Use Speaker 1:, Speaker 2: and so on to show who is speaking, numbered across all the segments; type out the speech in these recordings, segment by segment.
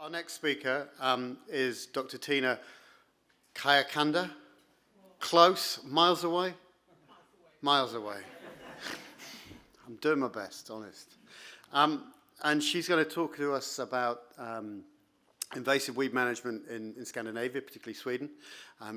Speaker 1: Our next speaker is Dr. Tina Kyrkander. Close, miles away? Miles away. I'm doing my best, honest. And she's going to talk to us about invasive weed management in Scandinavia, particularly Sweden.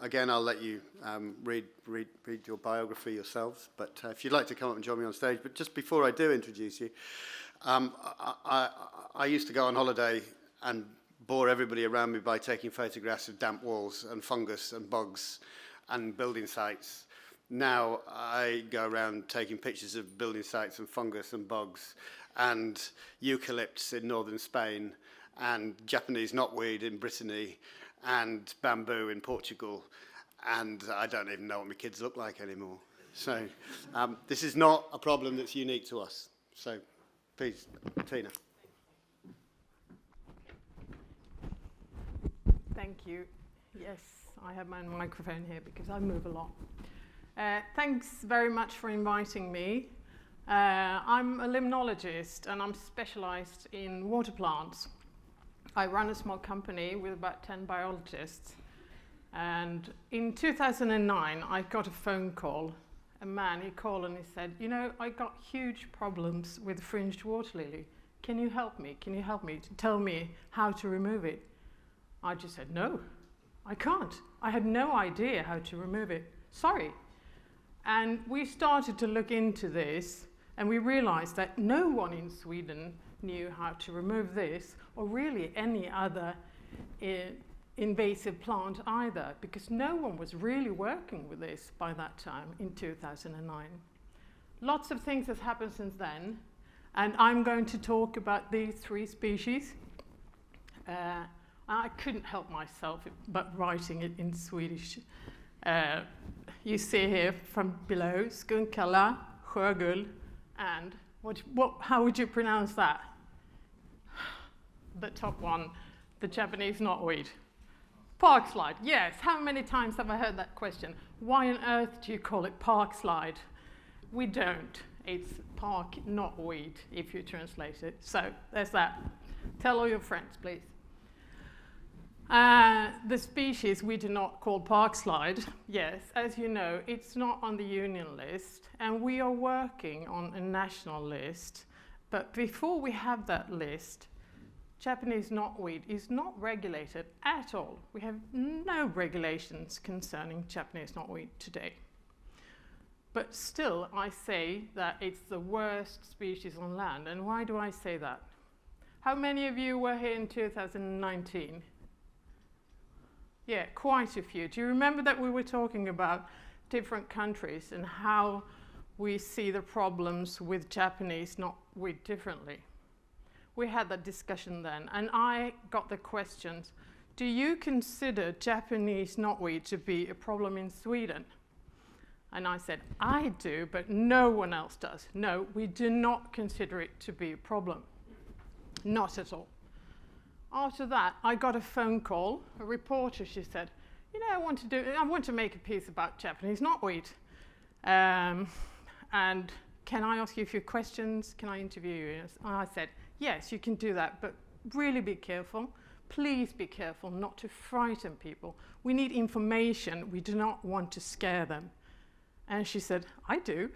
Speaker 1: Again, I'll let you read your biography yourselves, but if you'd like to come up and join me on stage. But just before I do introduce you, I used to go on holiday and bore everybody around me by taking photographs of damp walls and fungus and bugs and building sites. Now I go around taking pictures of building sites and fungus and bugs and eucalypts in northern Spain and Japanese knotweed in Brittany and bamboo in Portugal, and I don't even know what my kids look like anymore. So this is not a problem that's unique to us. So please, Tina.
Speaker 2: Thank you. Yes, I have my microphone here because I move a lot. Thanks very much for inviting me. I'm a limnologist and I'm specialized in water plants. I run a small company with about 10 biologists. And in 2009, I got a phone call. A man, he called and he said, you know, I got huge problems with fringed water lily. Can you help me? Can you help me to tell me how to remove it? I just said, no, I can't. I had no idea how to remove it. Sorry. And we started to look into this, and we realized that no one in Sweden knew how to remove this, or really any other invasive plant either, because no one was really working with this by that time in 2009. Lots of things have happened since then, and I'm going to talk about these 3 species. I couldn't help myself but writing it in Swedish. You see here from below, skunkalla, sjögull, and how would you pronounce that? The top one, the Japanese knotweed. Park slide, yes. How many times have I heard that question? Why on earth do you call it park slide? We don't. It's park knotweed if you translate it. So there's that. Tell all your friends, please. The species we do not call park slide, yes, as you know, it's not on the union list, and we are working on a national list. But before we have that list, Japanese knotweed is not regulated at all. We have no regulations concerning Japanese knotweed today. But still, I say that it's the worst species on land. And why do I say that? How many of you were here in 2019? Yeah, quite a few. Do you remember that we were talking about different countries and how we see the problems with Japanese knotweed differently? We had that discussion then, and I got the questions, do you consider Japanese knotweed to be a problem in Sweden? And I said, I do, but no one else does. No, we do not consider it to be a problem. Not at all. After that, I got a phone call, a reporter, she said, you know, I want to make a piece about Japanese knotweed. And can I ask you a few questions? Can I interview you? And I said, yes, you can do that, but really be careful. Please be careful not to frighten people. We need information. We do not want to scare them. And she said, I do.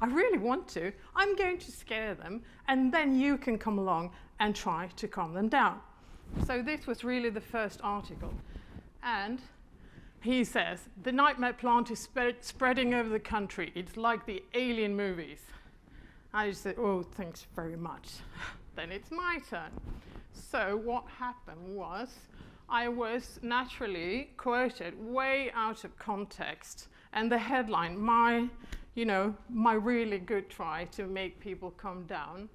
Speaker 2: I really want to. I'm going to scare them, and then you can come along and try to calm them down. So this was really the first article. And he says, the nightmare plant is spreading over the country. It's like the alien movies. I just said, oh, thanks very much. Then it's my turn. So what happened was, I was naturally quoted way out of context. And the headline, my really good try to make people calm down,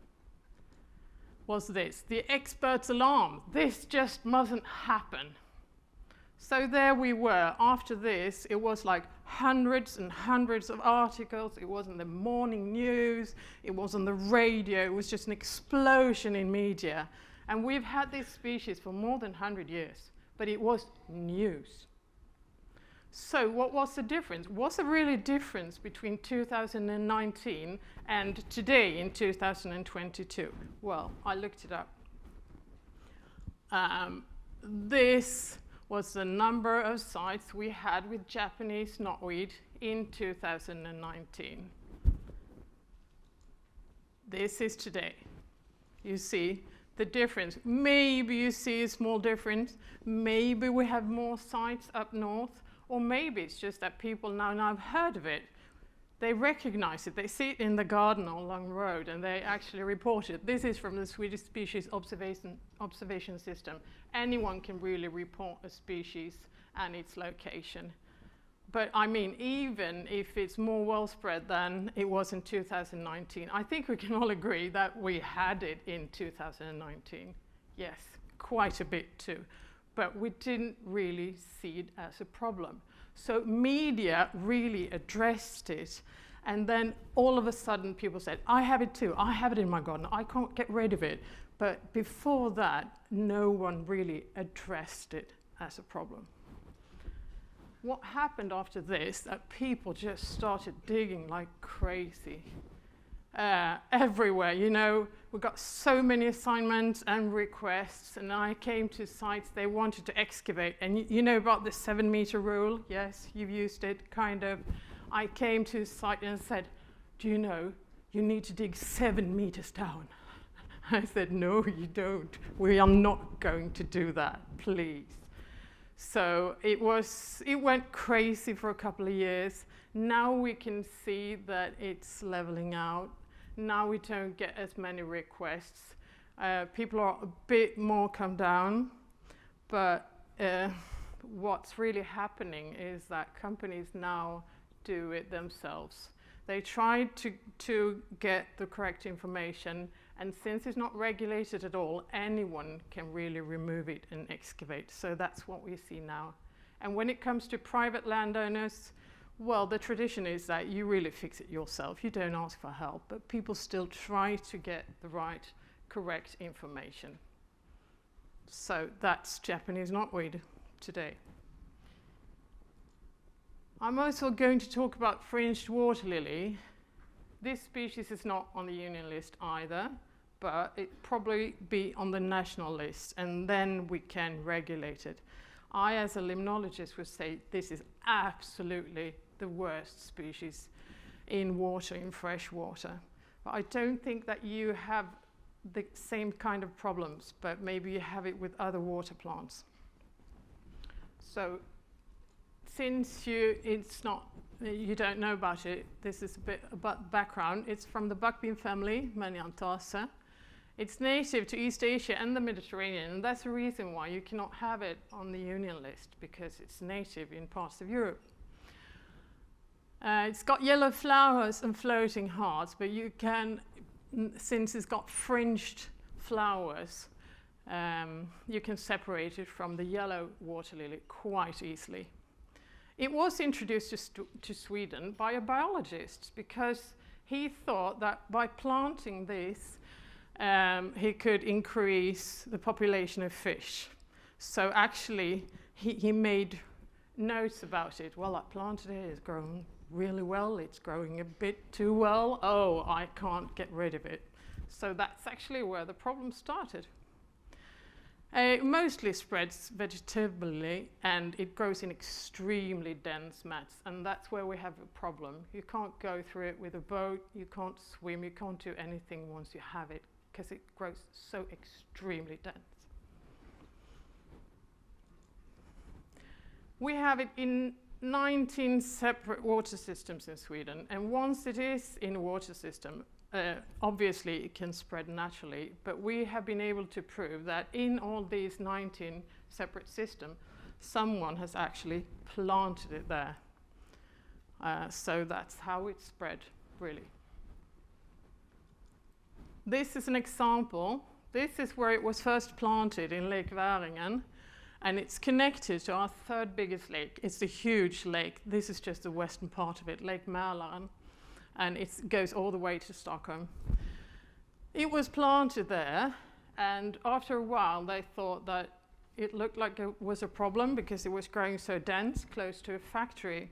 Speaker 2: was this: the experts' alarm. This just mustn't happen. So there we were. After this, it was like hundreds and hundreds of articles. It was in the morning news. It was on the radio. It was just an explosion in media. And we've had this species for more than 100 years, but it was news. So what was the difference? Was there really a difference between 2019 and today in 2022? Well, I looked it up. This was the number of sites we had with Japanese knotweed in 2019. This is today. You see the difference. Maybe you see a small difference. Maybe we have more sites up north, or maybe it's just that people now have heard of it. They recognize it. They see it in the garden along the road, and they actually report it. This is from the Swedish Species Observation System. Anyone can really report a species and its location. But I mean, even if it's more well spread than it was in 2019, I think we can all agree that we had it in 2019. Yes, quite a bit too. But we didn't really see it as a problem. So media really addressed it. And then all of a sudden people said, I have it too. I have it in my garden. I can't get rid of it. But before that, no one really addressed it as a problem. What happened after this, that people just started digging like crazy. Everywhere, you know, we got so many assignments and requests, and I came to sites they wanted to excavate. And you know about the 7-meter rule? Yes, you've used it, kind of. I came to a site and said, do you know, you need to dig 7 meters down. I said, no, you don't. We are not going to do that, please. So it went crazy for a couple of years. Now we can see that it's leveling out. Now we don't get as many requests. People are a bit more come down, but what's really happening is that companies now do it themselves. They try to get the correct information, and since it's not regulated at all, anyone can really remove it and excavate. So that's what we see now. And when it comes to private landowners, well, the tradition is that you really fix it yourself. You don't ask for help, but people still try to get the right, correct information. So that's Japanese knotweed today. I'm also going to talk about fringed water lily. This species is not on the union list either, but it probably be on the national list, and then we can regulate it. I, as a limnologist, would say this is absolutely the worst species in water, in fresh water. But I don't think that you have the same kind of problems, but maybe you have it with other water plants. So since you don't know about it, this is a bit about background. It's from the buckbeam family, Maniantaceae. It's native to East Asia and the Mediterranean, and that's the reason why you cannot have it on the union list, because it's native in parts of Europe. It's got yellow flowers and floating hearts, but you can, since it's got fringed flowers, you can separate it from the yellow water lily quite easily. It was introduced to Sweden by a biologist because he thought that by planting this, he could increase the population of fish. So actually, he made notes about it. Well, I planted it, it's grown really well, it's growing a bit too well. Oh, I can't get rid of it. So that's actually where the problem started. It mostly spreads vegetatively, and it grows in extremely dense mats, and that's where we have a problem. You can't go through it with a boat, you can't swim, you can't do anything once you have it, because it grows so extremely dense. We have it in 19 separate water systems in Sweden, and once it is in a water system, obviously it can spread naturally, but we have been able to prove that in all these 19 separate systems, someone has actually planted it there. So that's how it spread, really. This is an example. This is where it was first planted in Lake Väringen, and it's connected to our third biggest lake. It's a huge lake. This is just the western part of it, Lake Mälaren, and it goes all the way to Stockholm. It was planted there, and after a while they thought that it looked like it was a problem because it was growing so dense close to a factory.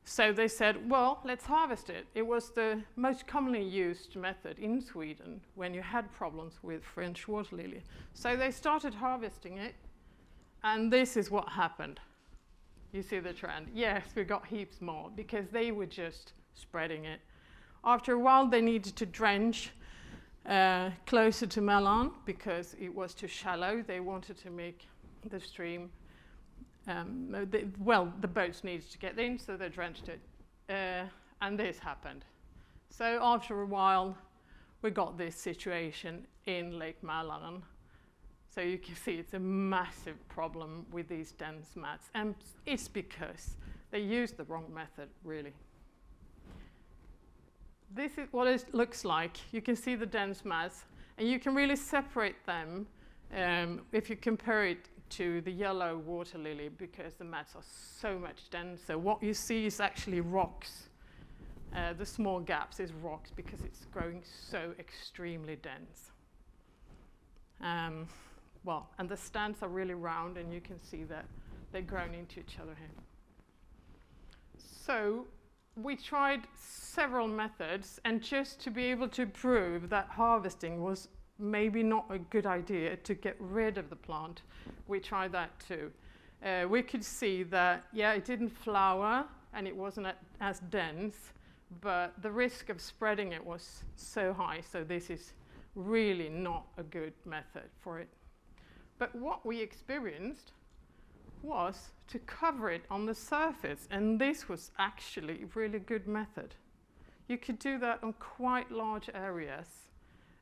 Speaker 2: So they said, well, let's harvest it. It was the most commonly used method in Sweden when you had problems with French water lily. So they started harvesting it, and this is what happened. You see the trend? Yes, we got heaps more because they were just spreading it. After a while, they needed to drench closer to Mälaren because it was too shallow. They wanted to make the stream, the boats needed to get in, so they drenched it. And this happened. So after a while, we got this situation in Lake Mälaren. So you can see it's a massive problem with these dense mats, and it's because they used the wrong method, really. This is what it looks like. You can see the dense mats, and you can really separate them if you compare it to the yellow water lily, because the mats are so much denser. What you see is actually rocks. The small gaps is rocks because it's growing so extremely dense. And the stands are really round, and you can see that they've grown into each other here. So we tried several methods, and just to be able to prove that harvesting was maybe not a good idea to get rid of the plant, we tried that too. We could see that, yeah, it didn't flower and it wasn't as dense, but the risk of spreading it was so high, so this is really not a good method for it. But what we experienced was to cover it on the surface, and this was actually a really good method. You could do that on quite large areas,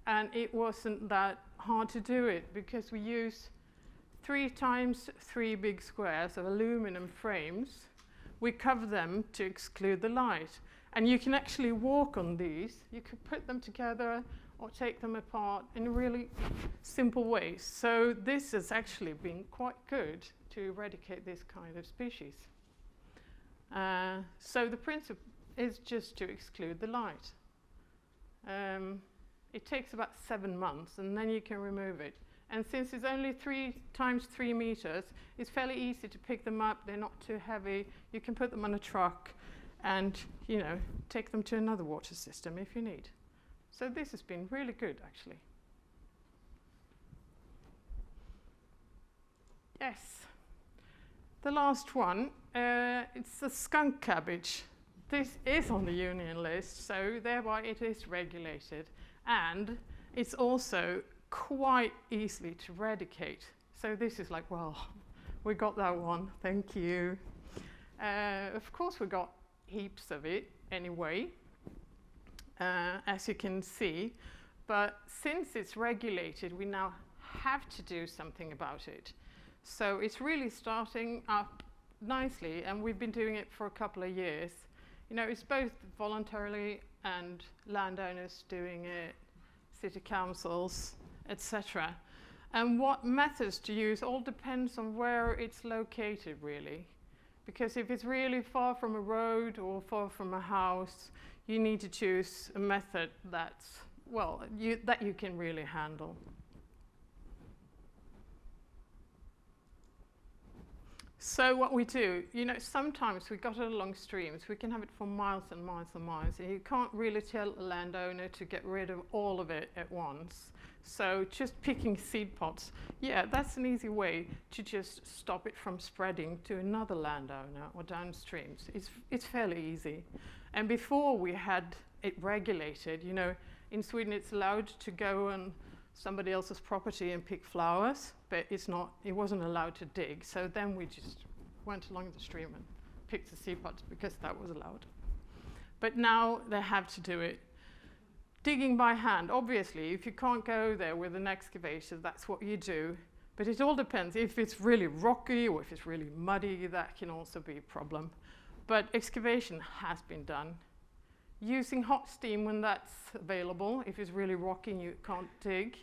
Speaker 2: and it wasn't that hard to do it because we use 3 times 3 big squares of aluminum frames. We cover them to exclude the light, and you can actually walk on these. You could put them together or take them apart in really simple ways. So this has actually been quite good to eradicate this kind of species. So the principle is just to exclude the light. It takes about 7 months, and then you can remove it. And since it's only 3 times 3 meters, it's fairly easy to pick them up. They're not too heavy. You can put them on a truck and, you know, take them to another water system if you need. So this has been really good, actually. Yes. The last one, it's the skunk cabbage. This is on the union list, so thereby it is regulated. And it's also quite easily to eradicate. So this is like, well, we got that one, thank you. Of course, we got heaps of it anyway, as you can see. But since it's regulated, we now have to do something about it. So it's really starting up nicely, and we've been doing it for a couple of years. You know, it's both voluntarily and landowners doing it, city councils, etc. And what methods to use all depends on where it's located, really. Because if it's really far from a road or far from a house, you need to choose a method that's, well, that you can really handle. So what we do, you know, sometimes we got it along streams. We can have it for miles and miles and miles, and you can't really tell a landowner to get rid of all of it at once. So just picking seed pods, yeah, that's an easy way to just stop it from spreading to another landowner or downstreams. It's fairly easy. And before we had it regulated, you know, in Sweden it's allowed to go on somebody else's property and pick flowers, but it wasn't allowed to dig. So then we just went along the stream and picked the seed pods because that was allowed. But now they have to do it. Digging by hand, obviously, if you can't go there with an excavator, that's what you do. But it all depends. If it's really rocky or if it's really muddy, that can also be a problem. But excavation has been done. Using hot steam when that's available, if it's really rocky and you can't dig.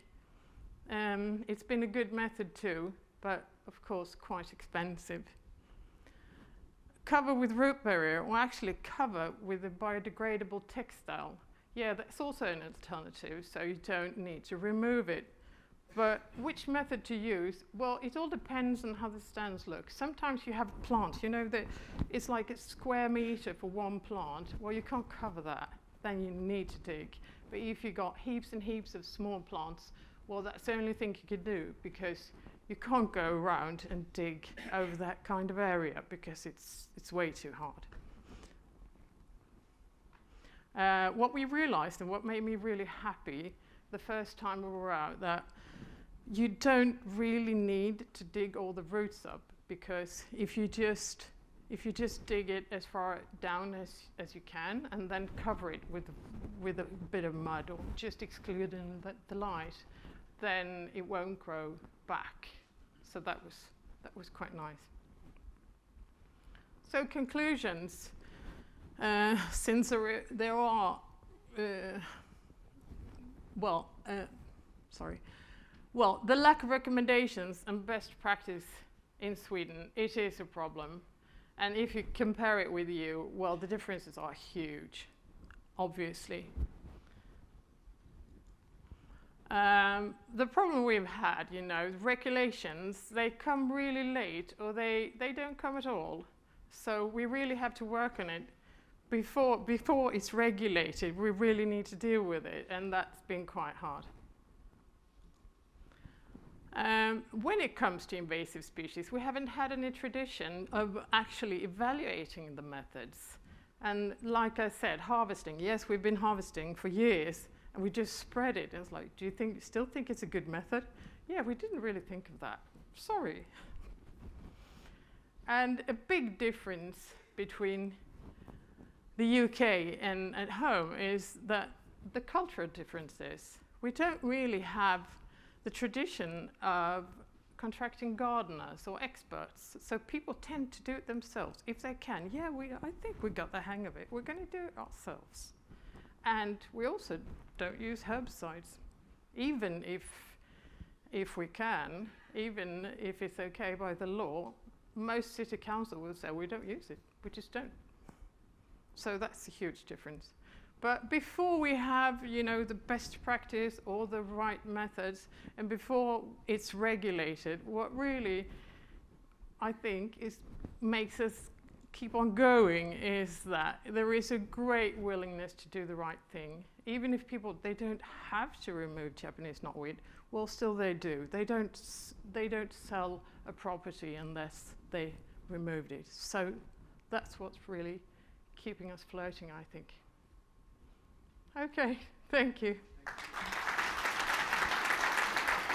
Speaker 2: It's been a good method too, but of course quite expensive. Cover with root barrier, or actually cover with a biodegradable textile. Yeah, that's also an alternative, so you don't need to remove it. But which method to use? Well, it all depends on how the stands look. Sometimes you have plants, you know, that it's like a square meter for one plant. Well, you can't cover that. Then you need to dig. But if you've got heaps and heaps of small plants, well, that's the only thing you could do, because you can't go around and dig over that kind of area because it's way too hard. What we realized, and what made me really happy the first time we were out, that you don't really need to dig all the roots up, because if you just dig it as far down as you can and then cover it with a bit of mud, or just excluding the light, then it won't grow back. So that was quite nice. So conclusions, since there are well, the lack of recommendations and best practice in Sweden, it is a problem. And if you compare it with you, well, the differences are huge, obviously. The problem we've had, you know, regulations, they come really late, or they don't come at all. So we really have to work on it before it's regulated. We really need to deal with it, and that's been quite hard. When it comes to invasive species, we haven't had any tradition of actually evaluating the methods. And like I said, harvesting, yes, we've been harvesting for years, and we just spread it. And it's like, do you still think it's a good method? Yeah, we didn't really think of that. Sorry. And a big difference between the UK and at home is that the cultural differences. We don't really have the tradition of contracting gardeners or experts, so people tend to do it themselves if they can. Yeah, I think we got the hang of it. We're going to do it ourselves. And we also don't use herbicides, even if we can, even if it's okay by the law. Most city council will say we don't use it. We just don't. So that's a huge difference. But before we have, you know, the best practice or the right methods, and before it's regulated, what really, I think, makes us keep on going is that there is a great willingness to do the right thing. Even if people, they don't have to remove Japanese knotweed, well, still they do. They don't sell a property unless they removed it. So that's what's really keeping us floating, I think. Okay, thank you.